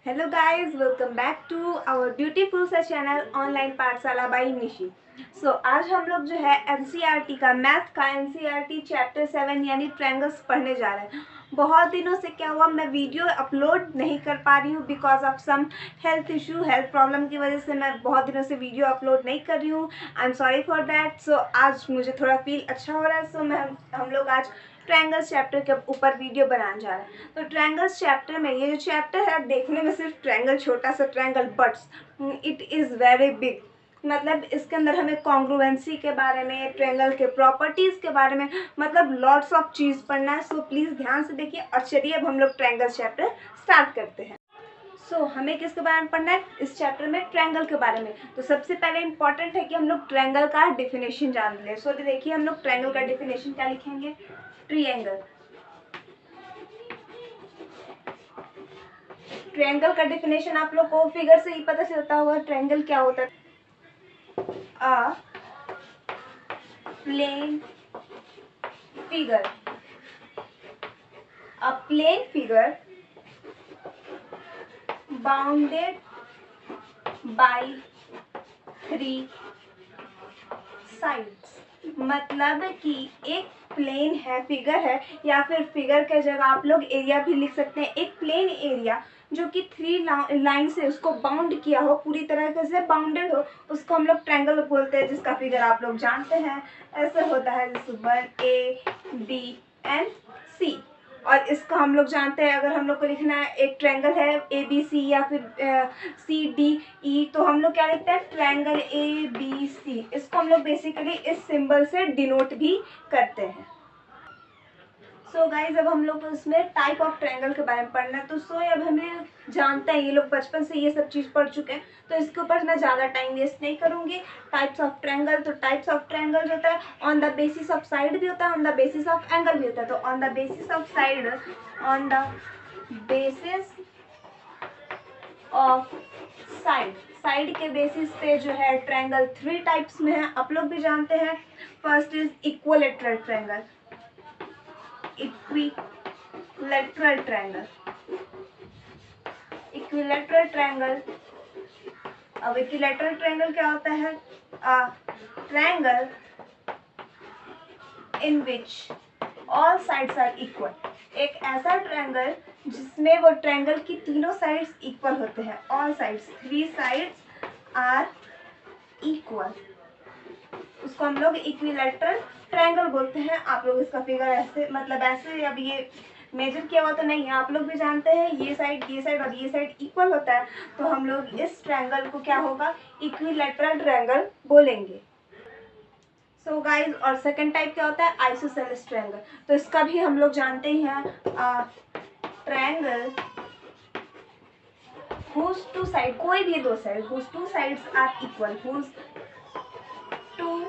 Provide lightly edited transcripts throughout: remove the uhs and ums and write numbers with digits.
Hello guys, welcome back to our beautiful सा channel online पाठशाला by Nishi. आज हम लोग जो है एनसीईआरटी का मैथ का एनसीईआरटी चैप्टर 7 यानी ट्रायंगल्स पढ़ने जा रहे हैं। बहुत दिनों से क्या हुआ, मैं वीडियो अपलोड नहीं कर पा रही हूँ because of some health issue, health problem की वजह से मैं बहुत दिनों से वीडियो अपलोड नहीं कर रही हूँ। I am sorry for that. आज मुझे थोड़ा फील अच्छा हो रहा है। हम लोग आज ट्रायंगल्स चैप्टर के ऊपर वीडियो बनाने जा रहे हैं। तो ट्रायंगल्स चैप्टर में ये जो चैप्टर है, देखने में सिर्फ ट्रायंगल, छोटा सा triangle, but it is very big. मतलब इसके अंदर हमें कॉन्ग्रुएंसी के बारे में, ट्रायंगल के प्रॉपर्टीज़ के बारे में, मतलब लॉट्स ऑफ चीज़ पढ़ना है। सो प्लीज़ ध्यान से देखिए। और चलिए अब हम लोग ट्रायंगल्स चैप्टर स्टार्ट करते हैं। हमें किसके बारे में पढ़ना है इस चैप्टर में? ट्रायंगल के बारे में। तो सबसे पहले इंपॉर्टेंट है कि हम लोग ट्रायंगल का डेफिनेशन जान लें। देखिए हम लोग ट्रायंगल का डेफिनेशन क्या लिखेंगे? ट्रायंगल ट्रायंगल का डेफिनेशन आप लोग को फिगर से ही पता चलता होगा ट्रायंगल क्या होता है। A plane figure, a plane figure bounded by 3 sides. मतलब कि एक प्लेन है, फिगर है, या फिर फिगर के जगह आप लोग एरिया भी लिख सकते हैं। एक प्लेन एरिया जो कि 3 लाइन से उसको बाउंड किया हो, पूरी तरह से बाउंडेड हो, उसको हम लोग ट्रायंगल बोलते हैं, जिसका फिगर आप लोग जानते हैं ऐसे होता है, जैसे 1 A B and C। और इसको हम लोग जानते हैं, अगर हम लोग को लिखना है, एक ट्रायंगल है ABC या फिर CDE, तो हम लोग क्या लिखते हैं? Triangle ABC। इसको हम लोग बेसिकली इस सिंबल से डिनोट भी करते हैं। गाइज अब हम लोग इसमें टाइप ऑफ ट्रायंगल के बारे में पढ़ना है। अब हमें जानते हैं, ये लोग बचपन से ये सब चीज़ पढ़ चुके हैं, तो इसके ऊपर मैं ज़्यादा टाइम वेस्ट नहीं करूँगी। टाइप्स ऑफ ट्रायंगल, तो टाइप्स ऑफ ट्रायंगल जो होता है, on the basis of side भी होता है, on the basis of angle भी होता है। तो on the basis of side, on the basis of side, side के बेसिस पे जो है ट्रायंगल 3 टाइप्स में है, आप लोग भी जानते हैं। First is equilateral triangle, equilateral triangle, equilateral triangle. अब इक्विलेटरल ट्रायंगल क्या होता है? Triangle in which all sides are equal. एक ऐसा ट्रायंगल जिसमें वो ट्रायंगल की तीनों साइड्स इक्वल होते हैं। All sides, 3 sides are equal, उसको हम लोग इक्विलेटरल ट्रायंगल बोलते हैं। आप लोग इसका फिगर ऐसे, मतलब ऐसे, अब ये मेजर किया हुआ तो नहीं है, आप लोग भी जानते हैं, ये साइड और ये साइड इक्वल होता है, तो हम लोग इस ट्रायंगल को क्या होगा? इक्विलेटरल ट्रायंगल बोलेंगे। गाइज, और सेकंड टाइप क्या होता है? Isosceles triangle. तो इसका भी हम लोग जानते ही हैं, ट्रायंगल whose 2 साइड, कोई भी 2 side, whose 2 sides are equal, whose 2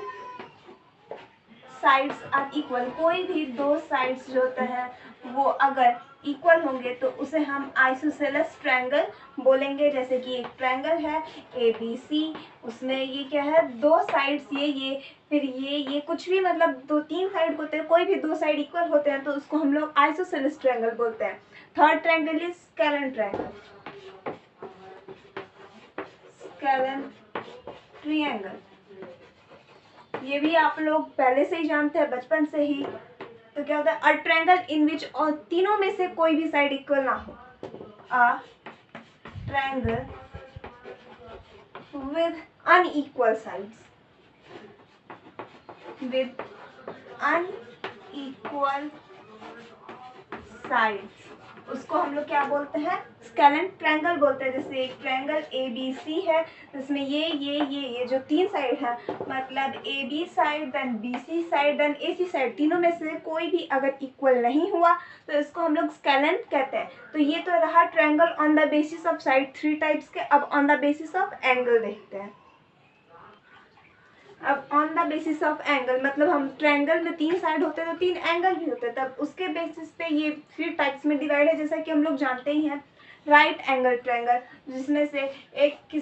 sides are equal, कोई भी 2 साइड्स जो होता है वो अगर इक्वल होंगे तो उसे हम आइसोसेलेस ट्रायंगल बोलेंगे। जैसे कि एक ट्रायंगल है ABC, उसमें ये क्या है? 2 साइड्स, ये फिर ये कुछ भी, मतलब 2-3 साइड होते हैं, कोई भी 2 साइड इक्वल होते हैं, तो उसको हम लोग आइसोसेलेस ट्रायंगल बोलते हैं। Third triangle is scalene triangle, scalene triangle. ये भी आप लोग पहले से ही जानते हैं, बचपन से ही। तो क्या होता है? अ ट्रायंगल इन विच, और तीनों में से कोई भी साइड इक्वल ना हो। A triangle with unequal sides, with unequal sides, उसको हम लोग क्या बोलते हैं? स्केलेन ट्रायंगल बोलते हैं। जैसे एक ट्रायंगल ABC है, जिसमें ये जो 3 साइड है, मतलब AB side, then BC side, then AC side, तीनों में से कोई भी अगर इक्वल नहीं हुआ तो इसको हम लोग स्केलेन कहते हैं। तो ये तो रहा triangle on the basis of side 3 types के। अब on the basis of angle देखते हैं। अब on the basis of angle, मतलब हम ट्रायंगल में 3 साइड होते हैं तो 3 एंगल भी होते हैं, तब उसके बेसिस पे ये 3 टाइप्स में डिवाइड है। जैसा कि हम लोग जानते ही हैं, राइट एंगल ट्रायंगल, जिसमें से एक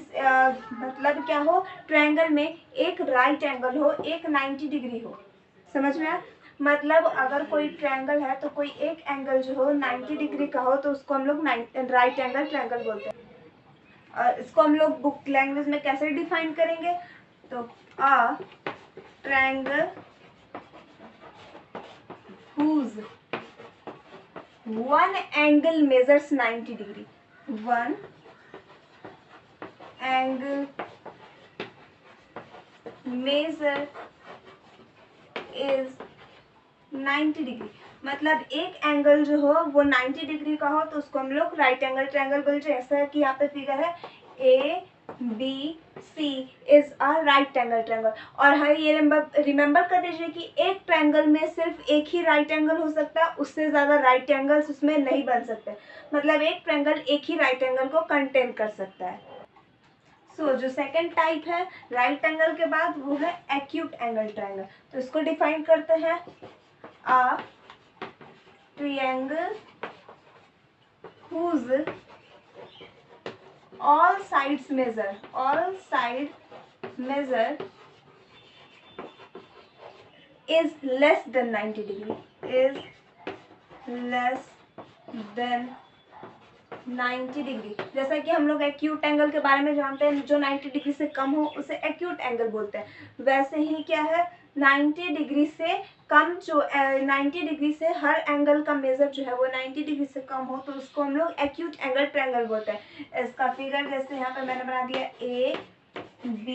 मतलब क्या हो? ट्रायंगल में एक राइट एंगल हो, एक 90 डिग्री हो। समझ में आया? मतलब अगर कोई ट्रायंगल है तो कोई एक एंगल जो हो 90 डिग्री का हो तो उसको हम लोग राइट एंगल ट्रायंगल बोलते हैं। और इसको हम लोग बुक लैंग्वेज में कैसे डिफाइन करेंगे, तो a triangle whose one angle measures 90 degree, one angle measure is 90 degree. मतलब एक एंगल जो हो वो 90 डिग्री का हो तो उसको हम लोग राइट एंगल ट्रायंगल बोलते हैं। ऐसा कि यहाँ पे फिगर है ABC is a right angle triangle. और हाँ, ये रिमेंबर कर लीजिए कि एक ट्रायंगल में सिर्फ एक ही राइट एंगल हो सकता है, उससे ज़्यादा राइट एंगल्स उसमें नहीं बन सकते। मतलब एक ट्रायंगल एक ही राइट एंगल को कंटेन कर सकता है। सो जो सेकंड टाइप है राइट एंगल के बाद वो है एक्यूट एंगल ट्रायंगल। तो इसको डिफाइन करते हैं, a triangle whose all side measure is less than 90 degree, is less than 90 degree. जैसा कि हम लोग एक्यूट एंगल के बारे में जानते हैं, जो 90 डिग्री से कम हो उसे एक्यूट एंगल बोलते हैं। वैसे ही क्या है, 90 डिग्री से कम जो 90 डिग्री से हर एंगल का मेजर जो है वो 90 डिग्री से कम हो तो उसको हम लोग एक्यूट एंगल ट्रायंगल बोलते हैं। इसका फिगर जैसे यहाँ पे मैंने बना दिया A B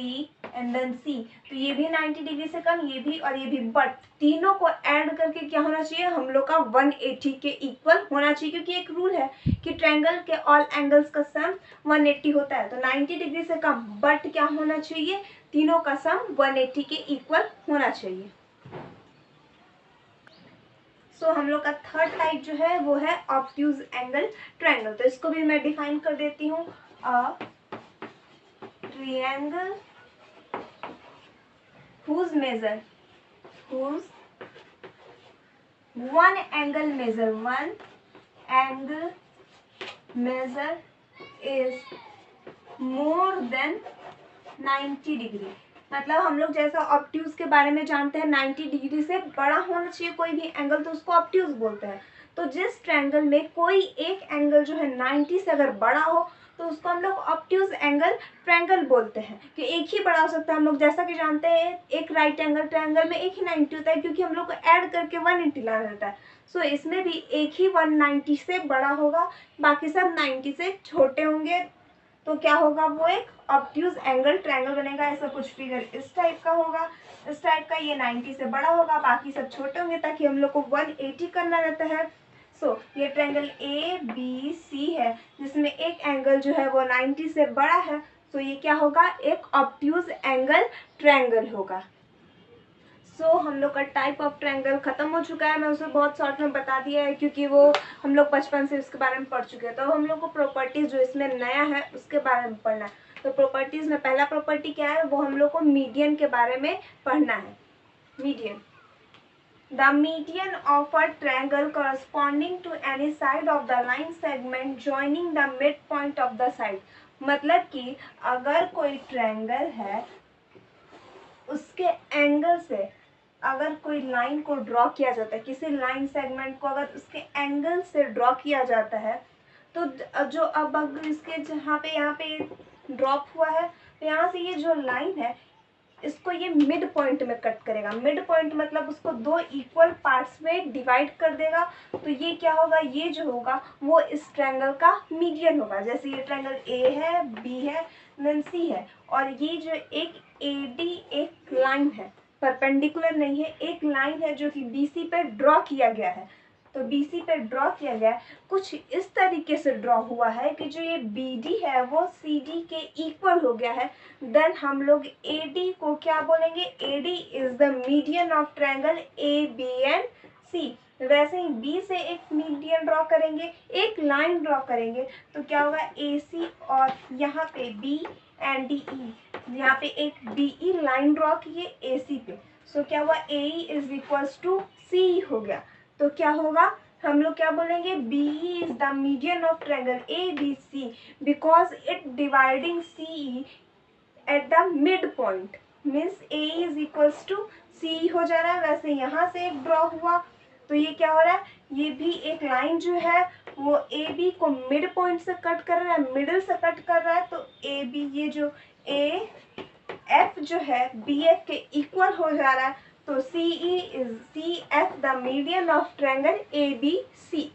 and then C, तो ये भी 90 डिग्री से कम, ये भी और ये भी, बट तीनों को ऐड करके क्या होना चाहिए, हम लोग का 180 के इक्वल होना चाहिए। क्योंकि एक रूल है कि ट्रायंगल के ऑल एंगल्स का सम 180 होता है। तो 90 डिग्री से कम बट क्या होना चाहिए, तीनों का सम 180 के इक्वल होना चाहिए। सो हम लोग का थर्ड टाइप जो है वो है ऑब्ट्यूज एंगल ट्रायंगल। तो इसको भी मैं डिफाइन कर देती हूँ, a triangle whose one angle measure is more than 90 degree. मतलब हम लोग जैसा ऑब्ट्यूज के बारे में जानते हैं 90 डिग्री से बड़ा होना चाहिए कोई भी एंगल, तो उसको ऑब्ट्यूज बोलते हैं। तो जिस ट्रायंगल में कोई एक एंगल जो है 90 से अगर बड़ा हो तो उसको हम लोग ऑब्ट्यूज एंगल ट्रायंगल बोलते हैं। कि एक ही बड़ा हो सकता है, हम लोग जैसा कि जानते हैं एक राइट एंगल ट्रायंगल में एक ही 90 होता है, क्योंकि हम लोग को ऐड करके 180 लाना रहता है। सो इसमें भी एक ही 190 से बड़ा होगा, बाकी सब 90 से छोटे होंगे। तो क्या होगा, वो एक ऑब्ट्यूज एंगल ट्रायंगल बनेगा। ऐसा कुछ फिगर इस टाइप का होगा, इस टाइप का, ये 90 से बड़ा होगा, बाकी सब छोटे होंगे, ताकि हम लोग को 180 करना रहता है। सो ये ट्रायंगल ABC है जिसमें एक एंगल जो है वो 90 से बड़ा है। सो ये क्या होगा, एक ऑब्ट्यूज एंगल ट्रायंगल होगा। सो हम लोग का टाइप ऑफ ट्रायंगल खत्म हो चुका है। मैं उसे बहुत शॉर्ट में बता दिया है क्योंकि वो हम लोग बचपन से उसके बारे में पढ़ चुके हैं। तो हम लोग को प्रॉपर्टीज जो इसमें नया है उसके बारे में पढ़ना है। तो प्रॉपर्टीज में पहला प्रॉपर्टी क्या है, वो हम लोग को मीडियन के बारे में पढ़ना है। Median, the median of a triangle corresponding to any side of the line segment joining the midpoint of the side। मतलब कि अगर कोई ट्रायंगल है उसके एंगल से अगर कोई लाइन को ड्रॉ किया जाता है, किसी लाइन सेगमेंट को अगर उसके एंगल से ड्रॉ किया जाता है, तो जो अब अगर इसके जहाँ पे यहाँ पे ड्रॉप हुआ है तो यहाँ से ये जो लाइन है इसको ये मिड पॉइंट में कट करेगा। मिड पॉइंट मतलब उसको दो इक्वल पार्ट्स में डिवाइड कर देगा। तो ये क्या होगा, ये जो होगा वो इस ट्रायंगल का मीडियन होगा। जैसे ये ट्रायंगल A है, B है, देन C है, और ये जो एक AD एक लाइन है, परपेंडिकुलर नहीं है, एक लाइन है जो कि BC पर ड्रॉ किया गया है। तो BC पे ड्रॉ किया गया है, कुछ इस तरीके से ड्रॉ हुआ है कि जो ये BD है वो CD के इक्वल हो गया है। देन हम लोग AD को क्या बोलेंगे, AD is the median of triangle AB and C। वैसे ही B से एक मीडियन ड्रॉ करेंगे, एक लाइन ड्रॉ करेंगे, तो क्या होगा AC, और यहाँ पे B एंड DE, यहाँ पे एक DE लाइन ड्रॉ किए AC पे। सो क्या हुआ, AE is equals to CE हो गया। तो क्या होगा, हम लोग क्या बोलेंगे, BE is the median of triangle ABC because it dividing CE at the midpoint, means AE is equals to सी हो जा रहा है, वैसे यहाँ से एक ड्रॉ हुआ तो ये क्या हो रहा है, ये भी एक लाइन जो है वो ए बी को मिड पॉइंट से कट कर रहा है, मिडिल से कट कर रहा है। तो ए बी, ये जो ए एफ जो है बी एफ के इक्वल हो जा रहा है। तो C E is C F the median of triangle A B C.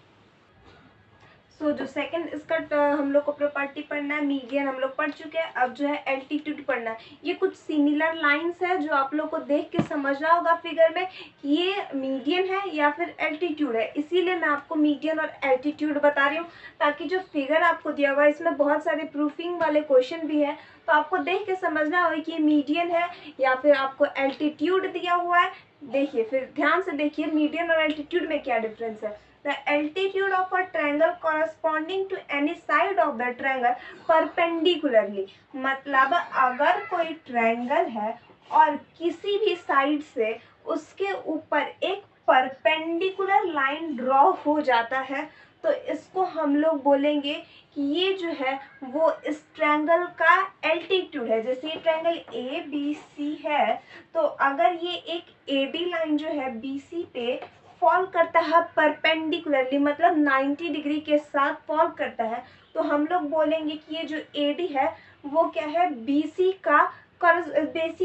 So जो सेकंड इसका हम लोग को प्रॉपर्टी पढ़ना है, मीडियन हम लोग पढ़ चुके हैं, अब जो है एल्टीट्यूड पढ़ना है। ये कुछ सिमिलर लाइंस है जो आप लोग को देख के समझना होगा फिगर में कि ये मीडियन है या फिर एल्टीट्यूड है, इसीलिए मैं आपको मीडियन और एल्टीट्यूड बता रही हूँ, ताकि जो फिगर आपको दिया हुआ है इसमें बहुत सारे प्रूफिंग वाले क्वेश्चन भी है, तो आपको देख के समझना होगा कि ये मीडियन है या फिर आपको एल्टीट्यूड दिया हुआ है। देखिए, फिर ध्यान से देखिए मीडियन और एल्टीट्यूड में क्या डिफरेंस है। The altitude of a triangle corresponding to any side of the triangle perpendicularly, मतलब अगर कोई ट्रायंगल है और किसी भी साइड से उसके ऊपर एक परपेंडिकुलर लाइन ड्रॉ हो जाता है तो इसको हम लोग बोलेंगे कि ये जो है वो इस ट्रायंगल का एल्टीट्यूड है। जैसे ये ट्रायंगल ए बी सी है, तो अगर ये एक ए बी लाइन जो है बी सी पे फॉल करता है परपेंडिकुलरली, मतलब 90 डिग्री के साथ फॉल करता है, तो हम लोग बोलेंगे कि ये जो एडी है वो क्या है, बीसी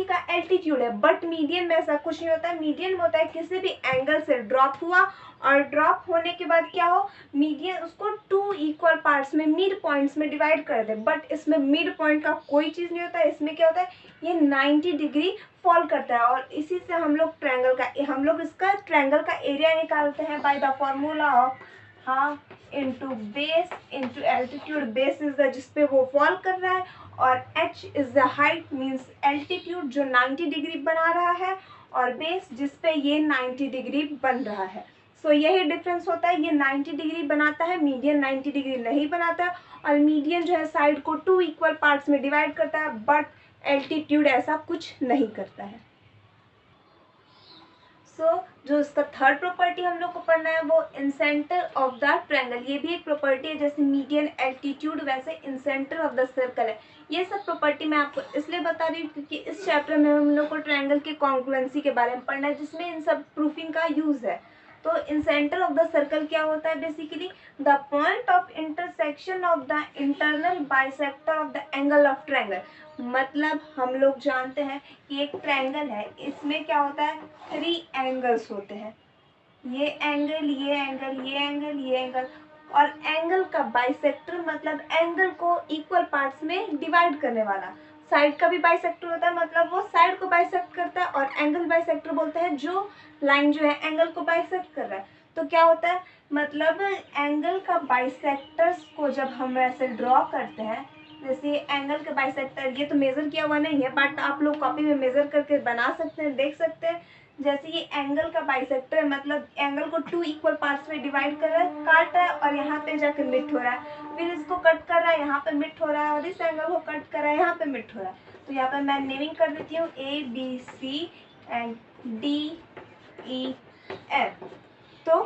का एल्टीट्यूड है। बट मीडियन में ऐसा कुछ नहीं होता है। मीडियन में होता है किसी भी एंगल से ड्रॉप हुआ और ड्रॉप होने के बाद क्या हो, मीडियन उसको 2 इक्वल पार्ट्स में मिड पॉइंट्स में डिवाइड कर दे। बट इसमें मिड पॉइंट का कोई चीज़ नहीं होता है। इसमें क्या होता है, ये 90 डिग्री फॉल करता है और इसी से हम लोग इसका ट्रायंगल का एरिया निकालते हैं by the formula of half into base into altitude. Base is the जिसपे वो फॉल कर रहा है और h is the height means altitude जो 90 डिग्री बना रहा है, और बेस जिसपे ये 90 डिग्री बन रहा है। सो यही डिफरेंस होता है, ये 90 डिग्री बनाता है, मीडियन 90 डिग्री नहीं बनाता है। और मीडियन जो है साइड को 2 इक्वल पार्ट्स में डिवाइड करता है, बट एल्टीट्यूड ऐसा कुछ नहीं करता है। जो इसका थर्ड प्रॉपर्टी हम लोग को पढ़ना है वो इन सेंटर ऑफ द ट्रायंगल। ये भी एक प्रॉपर्टी है, जैसे मीडियन एल्टीट्यूड वैसे इन सेंटर ऑफ द सर्कल है। ये सब प्रॉपर्टी मैं आपको इसलिए बता रही हूँ क्योंकि इस चैप्टर में हम लोग को ट्रायंगल के कॉन्ग्रुएंसी के बारे में पढ़ना है, जिसमें इन सब प्रूफिंग का यूज है। तो इन सेंटर ऑफ द सर्कल क्या होता है, basically the point of intersection of the internal bisector of the angle of triangle. मतलब हम लोग जानते हैं कि एक ट्रायंगल है, इसमें क्या होता है, 3 एंगल्स होते हैं, ये एंगल, ये एंगल, ये एंगल, ये एंगल। और एंगल का बाइसेक्टर मतलब एंगल को इक्वल पार्ट्स में डिवाइड करने वाला। साइड का भी बाइसेक्टर होता है, मतलब वो साइड को बाइसेक्ट करता है, और एंगल बाइसेक्टर बोलते हैं जो लाइन जो है एंगल को बाइसेक्ट कर रहा है। तो क्या होता है, मतलब एंगल का बाइसेक्टर्स को जब हम ऐसे ड्रॉ करते हैं, जैसे एंगल का बाइसेक्टर, ये तो मेजर किया हुआ नहीं है बट आप लोग कॉपी में मेजर करके बना सकते हैं, देख सकते हैं। जैसे ये एंगल का बाइसेक्टर है, मतलब एंगल को 2 इक्वल पार्ट्स में डिवाइड कर रहा है, काट रहा है और यहाँ पे जाकर मिट हो रहा है, फिर इसको कट कर रहा है, यहाँ पे मिट हो रहा है, और इस एंगल को कट कर रहा है, यहाँ पे मिट हो रहा है। तो यहाँ पे मैं नेमिंग कर देती हूँ A B C and D E F। तो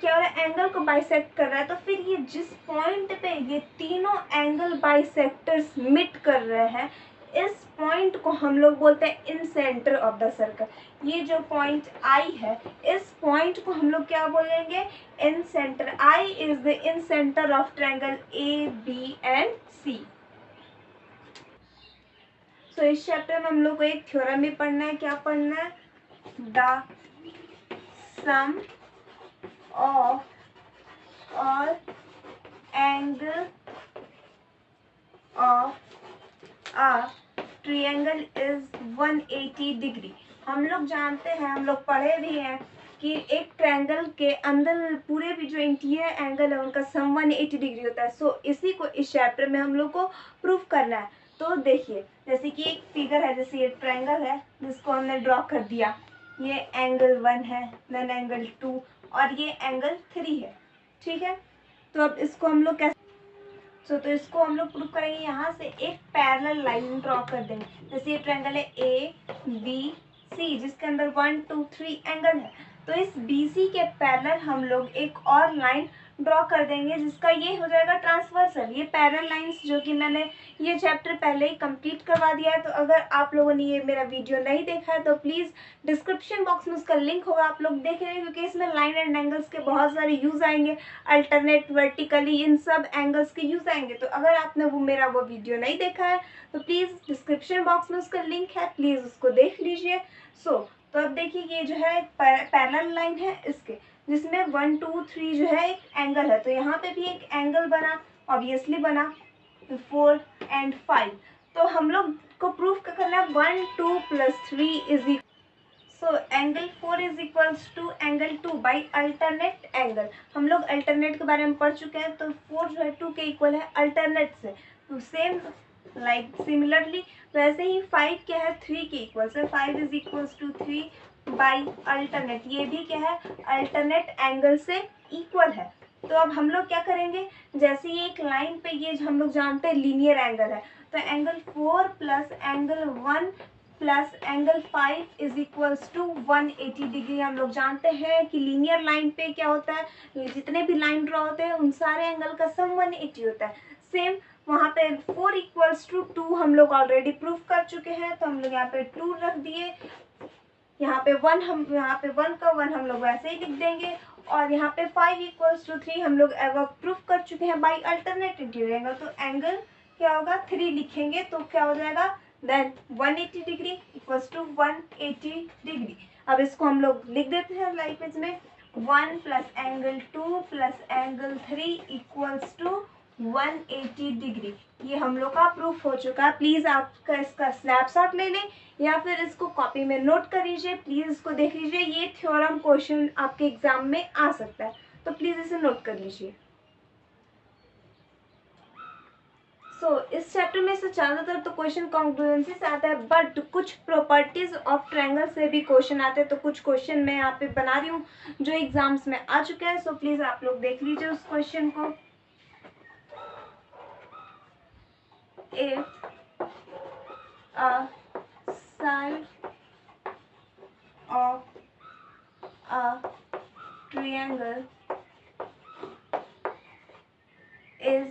क्या हो रहा है, एंगल को बाइसेक्ट कर रहा है, तो फिर ये जिस पॉइंट पे ये तीनों एंगल बाइसेक्टर्स मिट कर रहे हैं, इस पॉइंट को हम लोग बोलते हैं इन सेंटर ऑफ द सर्कल। ये जो पॉइंट आई है, इस पॉइंट को हम लोग क्या बोलेंगे, incentre. I is the incentre of triangle A B and C. तो इस चैप्टर में हम लोग को एक थ्योरम भी पढ़ना है। क्या पढ़ना है, the sum of all angle of a triangle is 180 degree. हम लोग जानते हैं, हम लोग पढ़े भी हैं कि एक ट्रायंगल के अंदर पूरे भी जो इंटीरियर एंगल है उनका सम 180 डिग्री होता है। सो इसी को इस चैप्टर में हम लोग को प्रूफ करना है। तो देखिए, जैसे कि एक फिगर है, जैसे ये ट्रायंगल है जिसको हमने ड्रॉ कर दिया, ये एंगल 1 है, देन एंगल 2 और ये एंगल 3 है, ठीक है। तो अब इसको हम लोग कैसे, तो इसको हम लोग प्रूफ करेंगे, यहाँ से एक पैरेलल लाइन ड्रॉ कर देंगे। जैसे ये ट्रायंगल है ए बी सी जिसके अंदर 1 2 3 एंगल है, तो इस बी सी के पैरेलल हम लोग एक और लाइन ड्रॉ कर देंगे, जिसका ये हो जाएगा ट्रांसवर्सल। ये पैरेलल लाइंस जो कि मैंने ये चैप्टर पहले ही कंप्लीट करवा दिया है। तो अगर आप लोगों ने ये मेरा वीडियो नहीं देखा है तो प्लीज़ डिस्क्रिप्शन बॉक्स में उसका लिंक होगा, आप लोग देख लें, क्योंकि इसमें लाइन एंड एंगल्स के बहुत सारे यूज़ आएंगे, अल्टरनेट, वर्टिकली, इन सब एंगल्स के यूज़ आएंगे। तो अगर आपने मेरा वो वीडियो नहीं देखा है तो प्लीज़ डिस्क्रिप्शन बॉक्स में उसका लिंक है, प्लीज़ उसको देख लीजिए। तो अब देखिए, ये जो है पैरेलल लाइन है इसके, जिसमें 1 2 3 जो है एक एंगल है। तो यहाँ पे भी एक एंगल बना, ऑब्वियसली बना 4 एंड 5। तो हम लोग को प्रूफ करना है 1 2 + 3 is equal, so angle 4 is equals to angle 2 by alternate angle. हम लोग अल्टरनेट के बारे में पढ़ चुके हैं, तो 4 जो है 2 के इक्वल है अल्टरनेट से। तो सेम सिमिलरली वैसे ही 5 क्या है 3 के इक्वल से, 5 is equals to 3 by alternate, ये भी क्या है अल्टरनेट एंगल से इक्वल है। तो अब हम लोग क्या करेंगे, जैसे ये एक लाइन पे ये जो हम लोग जानते हैं लीनियर एंगल है, तो angle 4 plus angle 1 plus angle 5 is equals to 180 degree. हम लोग जानते हैं कि लीनियर लाइन पे क्या होता है, जितने भी लाइन ड्रॉ होते हैं उन सारे एंगल का सम 180 होता है। सेम वहाँ पे 4 इक्वल्स टू 2 हम लोग ऑलरेडी प्रूफ कर चुके हैं, तो हम लोग यहाँ पे 2 रख दिए, यहाँ पे 1 हम यहाँ पे 1 का 1 हम लोग वैसे ही लिख देंगे, और यहाँ पे 5 इक्वल्स टू 3 हम लोग एवर प्रूफ कर चुके हैं बाई अल्टरनेट इंटीरियर एंगल। तो एंगल क्या होगा 3 लिखेंगे तो क्या हो जाएगा, then 180 degree equals to 180 degree. अब इसको हम लोग लिख देते हैं लाइक इसमें 1 plus angle 2 plus angle 3 equals to 180 degree. ये हम लोग का प्रूफ हो चुका है। प्लीज़ आपका इसका स्नैपशॉट ले लें या फिर इसको कॉपी में नोट कर लीजिए, प्लीज़ इसको देख लीजिए, ये थ्योरम क्वेश्चन आपके एग्जाम में आ सकता है, तो प्लीज़ इसे नोट कर लीजिए। इस चैप्टर में से ज़्यादातर तो क्वेश्चन कॉन्ग्रुएंसी से आता है, बट कुछ प्रॉपर्टीज ऑफ ट्रायंगल से भी क्वेश्चन आते हैं। तो कुछ क्वेश्चन मैं यहाँ पे बना रही हूँ जो एग्जाम्स में आ चुके हैं, सो प्लीज़ आप लोग देख लीजिए उस क्वेश्चन को। If a side of a triangle is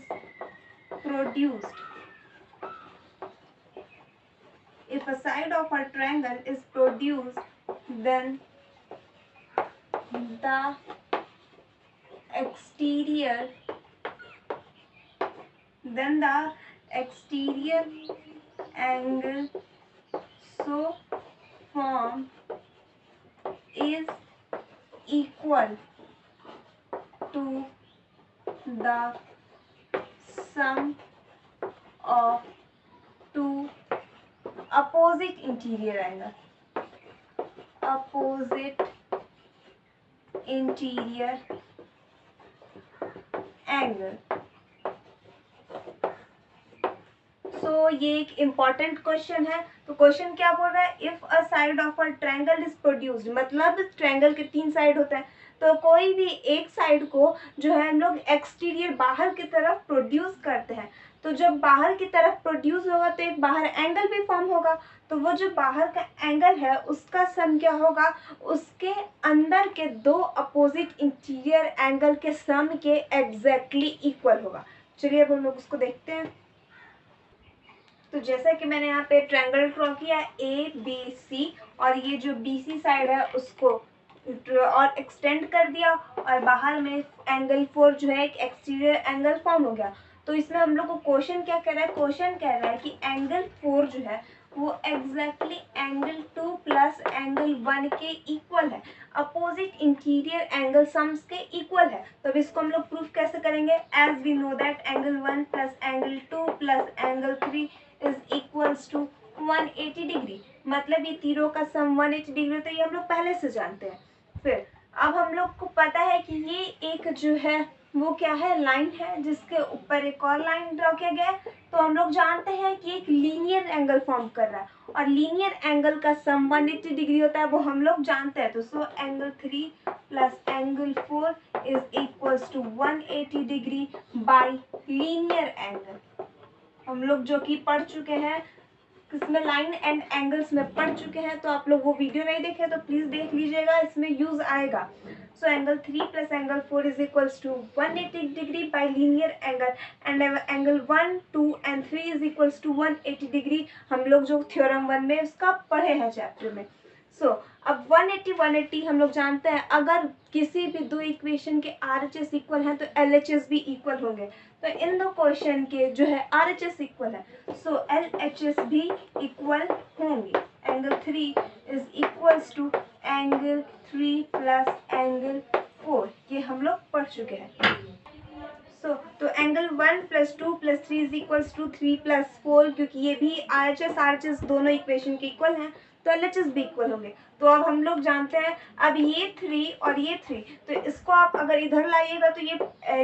produced, if a side of a triangle is produced, then the exterior angle so formed is equal to the sum of two opposite interior angle, ये एक important question है। तो question क्या बोल रहा है, if a side of a triangle is produced, मतलब triangle के 3 साइड होता है, तो कोई भी एक साइड को जो है हम लोग एक्सटीरियर बाहर की तरफ प्रोड्यूस करते हैं। तो जब बाहर की तरफ प्रोड्यूस होगा तो एक बाहर एंगल भी फॉर्म होगा, तो वो जो बाहर का एंगल है उसका सम क्या होगा, उसके अंदर के 2 अपोजिट इंटीरियर एंगल के सम के एग्जैक्टली इक्वल होगा। चलिए अब हम लोग उसको देखते हैं। तो जैसा कि मैंने यहाँ पे ट्रायंगल ड्रॉ किया ABC, और ये जो BC साइड है उसको और एक्सटेंड कर दिया, और बाहर में एंगल 4 जो है एक एक्सटीरियर एंगल फॉर्म हो गया। तो इसमें हम लोग को क्वेश्चन क्या कह रहा है, क्वेश्चन कह रहा है कि एंगल 4 जो है वो एग्जैक्टली एंगल 2 प्लस एंगल 1 के इक्वल है, अपोजिट इंटीरियर एंगल सम्स के इक्वल है। तो अब इसको हम लोग प्रूफ कैसे करेंगे, as we know that angle 1 plus angle 2 plus angle 3 is equals to 180 degree, मतलब ये तीरों का सम 180 डिग्री, तो ये हम लोग पहले से जानते हैं। फिर अब हम लोग को पता है कि ये एक जो है वो क्या है, लाइन है, जिसके ऊपर एक और लाइन ड्रॉ किया गया है। तो हम लोग जानते हैं कि एक लीनियर एंगल फॉर्म कर रहा है, और लीनियर एंगल का सम 180 डिग्री होता है, वो हम लोग जानते हैं। तो so angle 3 plus angle 4 is equals to 180 degree by linear angle, हम लोग जो कि पढ़ चुके हैं इसमें लाइन एंड एंगल्स में पढ़ चुके हैं, तो आप लोग वो वीडियो नहीं देखे तो प्लीज़ देख लीजिएगा, इसमें यूज़ आएगा। So angle 3 plus angle 4 is equals to 180 degree by linear angle and angle 1, 2 and 3 is equals to 180 degree. हम लोग जो थ्योरम 1 में उसका पढ़े हैं चैप्टर में। अब 180 हम लोग जानते हैं, अगर किसी भी दो इक्वेशन के RHS इक्वल हैं तो LHS भी इक्वल होंगे। तो इन दो क्वेश्चन के जो है RHS इक्वल है, सो LHS भी इक्वल होंगे। Angle 3 is equals to angle 3 plus angle 4, ये हम लोग पढ़ चुके हैं। तो angle 1 plus 2 plus 3 is equals to 3 plus 4, क्योंकि ये भी RHS दोनों इक्वेशन के इक्वल हैं, तो LHS भी इक्वल होंगे। तो अब हम लोग जानते हैं, अब ये 3 और ये 3, तो इसको आप अगर इधर लाइएगा तो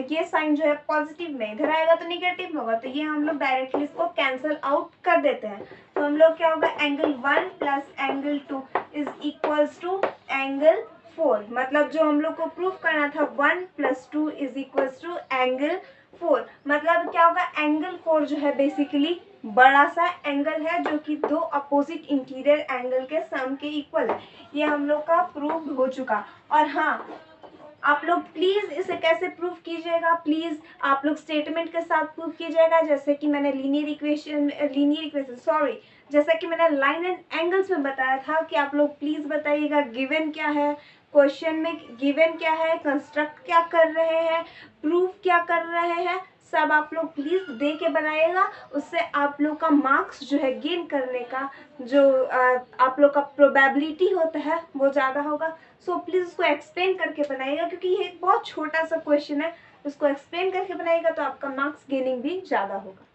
ये साइन जो है पॉजिटिव में, इधर आएगा तो निगेटिव होगा, तो ये हम लोग डायरेक्टली इसको कैंसिल आउट कर देते हैं। तो हम लोग क्या होगा, angle 1 plus angle 2 is equals to angle 4। मतलब जो हम लोग को प्रूफ करना था 1 plus 2 is equals to angle 4, मतलब क्या होगा, एंगल 4 जो है बेसिकली बड़ा सा एंगल है जो कि दो अपोजिट इंटीरियर एंगल के सम के इक्वल है। ये हम लोग का प्रूव हो चुका। और हाँ, आप लोग प्लीज़ इसे कैसे प्रूफ कीजिएगा, प्लीज़ आप लोग स्टेटमेंट के साथ प्रूफ कीजिएगा, जैसे कि मैंने जैसा कि मैंने लाइन एंड एंगल्स में बताया था कि आप लोग प्लीज़ बताइएगा गिवन क्या है, क्वेश्चन में गिवन क्या है, कंस्ट्रक्ट क्या कर रहे हैं, प्रूफ क्या कर रहे हैं, सब आप लोग प्लीज़ दे के बनाइएगा। उससे आप लोग का मार्क्स जो है गेन करने का जो आप लोग का प्रोबेबिलिटी होता है वो ज़्यादा होगा। सो प्लीज़ उसको एक्सप्लेन करके बनाइएगा, क्योंकि ये एक बहुत छोटा सा क्वेश्चन है, उसको एक्सप्लेन करके बनाइएगा तो आपका मार्क्स गेनिंग भी ज़्यादा होगा।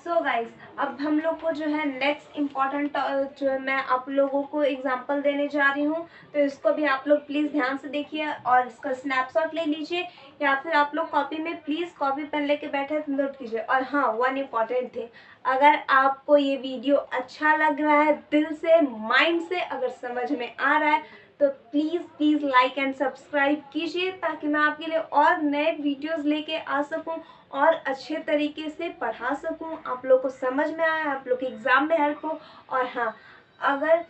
सो गाइज, अब हम लोग को जो है नेक्स्ट इम्पॉर्टेंट जो है मैं आप लोगों को एग्जांपल देने जा रही हूँ, तो इसको भी आप लोग प्लीज़ ध्यान से देखिए और इसका स्नैपशॉट ले लीजिए, या फिर आप लोग कॉपी में प्लीज़ कॉपी पेन लेके बैठे नोट कीजिए। और हाँ, वन इम्पॉर्टेंट थिंग, अगर आपको ये वीडियो अच्छा लग रहा है, दिल से माइंड से अगर समझ में आ रहा है, तो प्लीज़ लाइक एंड सब्सक्राइब कीजिए, ताकि मैं आपके लिए और नए वीडियोस लेके आ सकूं और अच्छे तरीके से पढ़ा सकूं, आप लोग को समझ में आए, आप लोग के एग्ज़ाम में हेल्प हो। और हाँ, अगर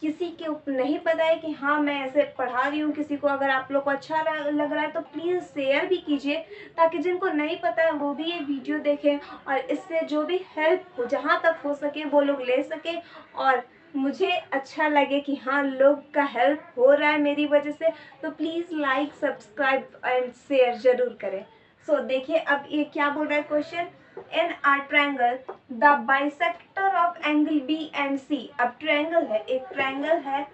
किसी के नहीं पता है कि हाँ मैं ऐसे पढ़ा रही हूँ, किसी को अगर आप लोग को अच्छा लग रहा है तो प्लीज़ शेयर भी कीजिए, ताकि जिनको नहीं पता है वो भी ये वीडियो देखें और इससे जो भी हेल्प हो, जहाँ तक हो सके वो लोग ले सकें, और मुझे अच्छा लगे कि हाँ लोग का हेल्प हो रहा है मेरी वजह से। तो please like, subscribe and share ज़रूर करें। सो देखिए, अब ये क्या बोल रहा है question, in our triangle the bisector of angle B and C. अब ट्रायंगल है, एक ट्रायंगल है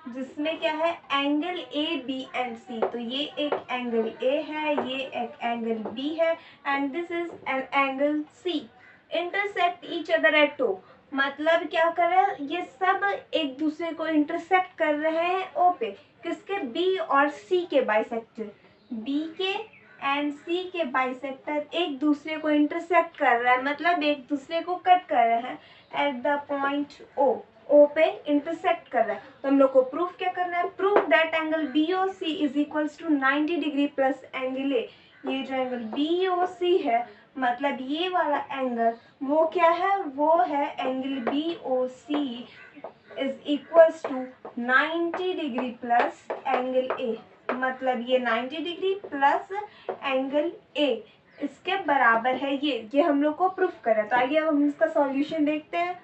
जिसमें क्या है, angle A B and C. तो ये एक एंगल ए है, ये एक एंगल बी है, and this is an angle C. Intersect each other at O, मतलब क्या कर रहे हैं, ये सब एक दूसरे को इंटरसेक्ट कर रहे हैं ओ पे, किसके, बी और सी के बाइसेक्टर, बी के एंड सी के बाइसेक्टर एक दूसरे को इंटरसेक्ट कर रहा है, मतलब एक दूसरे को कट कर रहे हैं एट द पॉइंट ओ पे इंटरसेक्ट कर रहा है। तो हम लोग को प्रूफ क्या करना है, proof that angle B O C is equals to 90 degree plus angle A. ये जो एंगल बी ओ सी है, मतलब ये वाला एंगल वो क्या है, वो है angle B O C is equals to 90 degree plus angle A, मतलब ये 90 डिग्री प्लस एंगल ए इसके बराबर है। ये हम लोग को प्रूफ करा। तो आइए अब हम इसका सॉल्यूशन देखते हैं।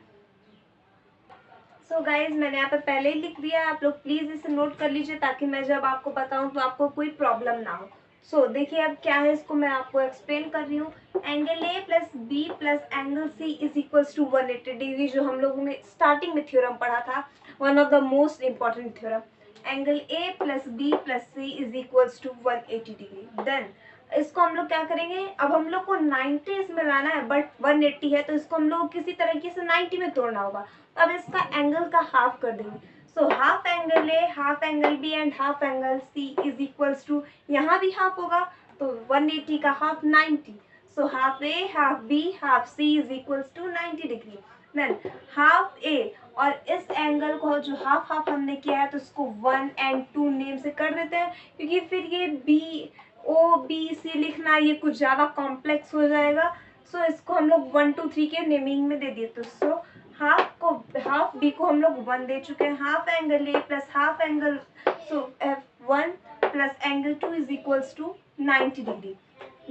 सो गाइज, मैंने यहाँ पे पहले ही लिख दिया है, आप लोग प्लीज़ इसे नोट कर लीजिए, ताकि मैं जब आपको बताऊँ तो आपको कोई प्रॉब्लम ना हो। सो देखिए अब क्या है, इसको मैं आपको एक्सप्लेन कर रही हूँ। Angle A plus B plus angle C is equals to 180 degree, जो हम लोगों ने स्टार्टिंग में थ्योरम पढ़ा था, one of the most important theorem. Angle A plus B plus C is equals to 180 degree. Then इसको हम लोग क्या करेंगे, अब हम लोग को 90 इसमें लाना है, बट 180 है, तो इसको हम लोग किसी तरीके से 90 में तोड़ना होगा। अब इसका एंगल का हाफ कर देंगे। So half angle A, half angle B and half angle C is equals to, यहाँ भी हाफ होगा तो 180 का हाफ 90। So half A, half B, half C is equals to 90 degree. Then half A, और इस एंगल को जो हाफ हाफ हमने किया है तो इसको 1 एंड 2 नेम से कर देते हैं, क्योंकि फिर ये बी ओ बी सी लिखना ये कुछ ज़्यादा कॉम्प्लेक्स हो जाएगा। सो इसको हम लोग 1 2 3 के नेमिंग में दे दिए। तो सो हाफ बी को हम लोग 1 दे चुके हैं, half angle A plus half angle so F1 plus angle 2 is equals to 90 degree.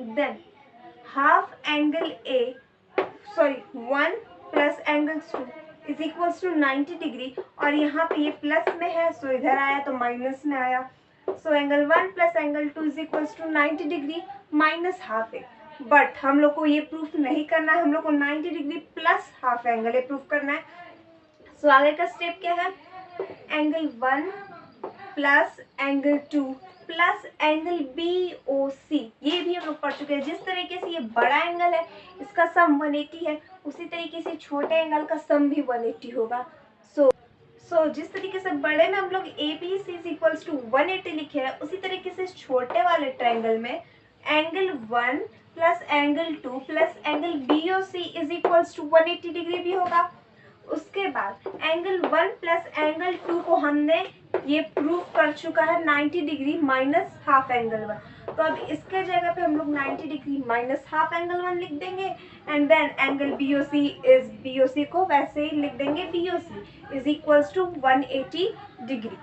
Then half angle A 1 plus angle 2 is equals to 90 degree, और यहाँ पे ये प्लस में है सो इधर आया तो माइनस में आया। So angle 1 plus angle 2 is equals to 90 degree minus half A. But हम लोग को ये प्रूफ नहीं करना है, हम लोग को 90 डिग्री प्लस हाफ एंगल ए प्रूफ करना है। सो आगे का स्टेप क्या है, angle 1 plus angle 2 plus angle BOC, ये भी हम लोग पढ़ चुके हैं। जिस तरीके से ये बड़ा एंगल है इसका सम 180 है, उसी तरीके से छोटे एंगल का सम भी 180 होगा। सो जिस तरीके से बड़े में हम लोग ABC इज इक्वल्स टू 180 लिखे हैं, उसी तरीके से छोटे वाले ट्रायंगल में angle 1 plus angle 2 plus angle BOC is equals to 180 degree भी होगा। उसके बाद एंगल 1 प्लस एंगल 2 को हमने ये प्रूफ कर चुका है 90 डिग्री माइनस हाफ एंगल 1। तो अब इसके जगह पे हम लोग 90 डिग्री माइनस हाफ एंगल 1 लिख देंगे, एंड देन एंगल BOC को वैसे ही लिख देंगे BOC is equals to 180 degree.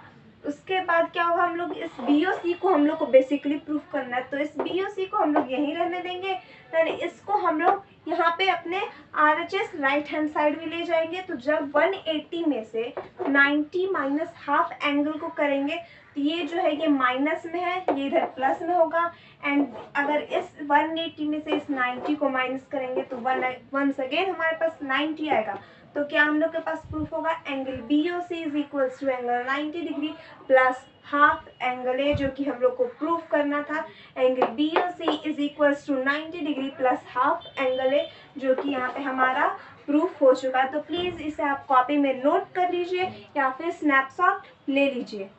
उसके बाद क्या होगा, हम लोग इस BOC को हम लोग को बेसिकली प्रूफ करना है, तो इस BOC को हम लोग यहीं रहने देंगे। देन इसको हम लोग यहाँ पे अपने RHS राइट हैंड साइड में ले जाएंगे। तो जब 180 में से 90 माइनस हाफ एंगल को करेंगे तो ये जो है ये माइनस में है, ये इधर प्लस में होगा। एंड अगर इस 180 में से इस 90 को माइनस करेंगे तो वंस अगेन हमारे पास 90 आएगा। तो क्या हम लोग के पास प्रूफ होगा, angle BOC is equals to angle 90 degree plus half angle A, जो कि हम लोग को प्रूफ करना था। Angle BOC is equals to 90 degree plus half angle A, जो कि यहाँ पे हमारा प्रूफ हो चुका है। तो प्लीज़ इसे आप कॉपी में नोट कर लीजिए या फिर स्नैपशॉट ले लीजिए।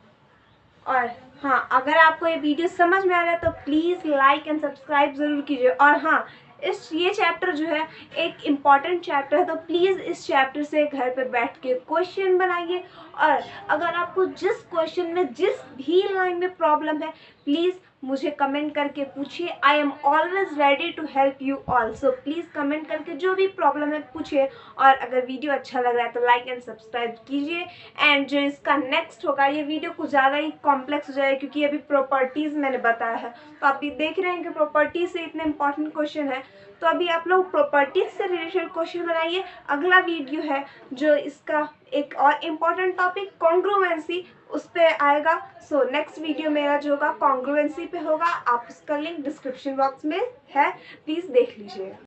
और हाँ, अगर आपको ये वीडियो समझ में आ रहा है तो प्लीज़ लाइक एंड सब्सक्राइब ज़रूर कीजिए। और हाँ, ये चैप्टर जो है एक इम्पॉर्टेंट चैप्टर है, तो प्लीज़ इस चैप्टर से घर पे बैठ के क्वेश्चन बनाइए। और अगर आपको जिस क्वेश्चन में जिस भी लाइन में प्रॉब्लम है प्लीज़ मुझे कमेंट करके पूछिए। I am always ready to help you all. So please comment करके जो भी प्रॉब्लम है पूछिए। और अगर वीडियो अच्छा लग रहा है तो लाइक एंड सब्सक्राइब कीजिए। एंड जो इसका नेक्स्ट होगा, ये वीडियो कुछ ज़्यादा ही कॉम्प्लेक्स हो जाएगा क्योंकि अभी प्रॉपर्टीज़ मैंने बताया है, तो आप ये देख रहे हैं कि प्रॉपर्टीज से इतने इंपॉर्टेंट क्वेश्चन है। तो अभी आप लोग प्रॉपर्टीज से रिलेटेड क्वेश्चन बनाइए। अगला वीडियो है जो इसका एक और इम्पॉर्टेंट टॉपिक कॉन्ग्रुएंसी, उस पर आएगा। सो नेक्स्ट वीडियो मेरा जो होगा कॉन्ग्रुएंसी पे होगा। आप उसका लिंक डिस्क्रिप्शन बॉक्स में है, प्लीज़ देख लीजिएगा।